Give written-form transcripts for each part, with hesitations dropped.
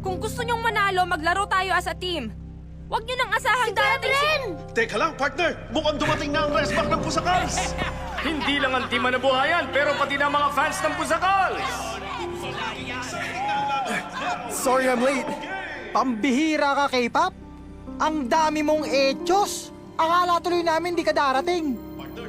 Kung gusto nyong manalo, maglaro tayo as a team. Huwag nyo nang asahang darating si... Teka lang, partner! Mukhang dumating na ang resback ng Pusakals! Hindi lang ang team na nabuhayan, pero pati na mga fans ng Pusakals! Sorry I'm late. Pambihira ka, K-pop. Ang dami mong etyos. Akala tuloy namin di ka darating.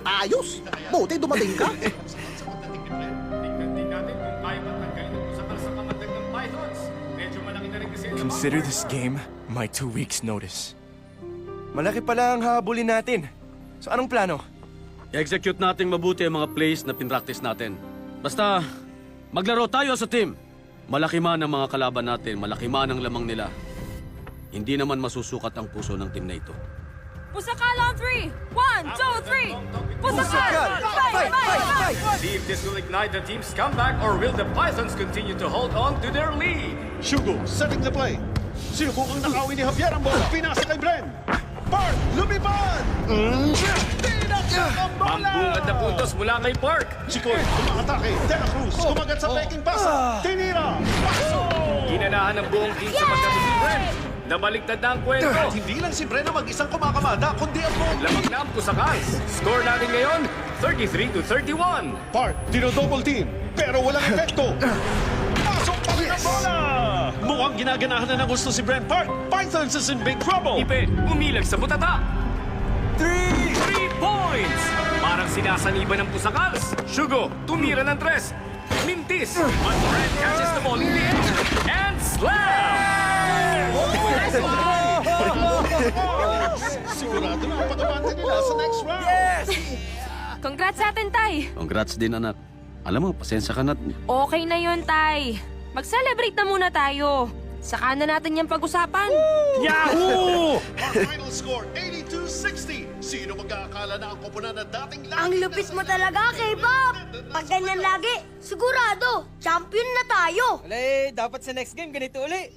Ayos! Buti dumating ka. Tingnan din natin kung kaya matanggalin ng Pusakals sa kamandag ng Pythons. Medyo malaki na rin kasi ang Consider this game my 2 weeks notice. Malaki pala ang habulin natin. So anong plano? I-execute natin mabuti ang mga plays na pinractice natin. Basta, maglaro tayo sa team. Malaki man ang mga kalaban natin, malaki man ang lamang nila. Hindi naman masusukat ang puso ng team na ito. Pusakal on 3! 1, 2, 3! Pusakal! Fight! See if this will ignite the team's comeback or will the Pythons continue to hold on to their lead? Shugo, setting the play. Sinubukang nakawin ni Javier ang bola. Pinasa kay Bren. Park, lumipad! Tinaksak ang bola! Ang bungad na puntos mula kay Park. Chikoy, umakatake. De La Cruz, kumagat sa peking pasa. Tinira! Pasok! Ginanahan ng buong team sa pagdating si Brent. Nabaliktad na ang kwento. Hindi lang si Bren ang mag-isang kumakamada, kundi ang buong Lamang na ang Pusakals. Score natin ngayon, 33-31. Park, dino-double team, pero walang epekto. Pasok pa rin ang bola! Mukhang ginaganahan na ng gusto si Brent Park. Pythons is in big trouble. Ipe, umilag sa butata. 3! 3 points! Parang sinasaniba ng Pusakals. Shugo, tumira ng 3. Mintis, but Brent catches the ball in the air. And slam! Sigurado na ang pag-abante nila sa next round. Congrats sa atin, Tay! Congrats din, anak. Alam mo, pasensya ka na. Okay na yun, Tay. Mag-celebrate na muna tayo. Saka na natin yung pag-usapan. Yahoo! Our final score, 82-60. Sino mag-aakala na ang koponan na dating lagi Ang lupit mo talaga, K-pop! Pag ganyan lagi, sigurado, champion na tayo! Wala dapat sa next game ganito uli.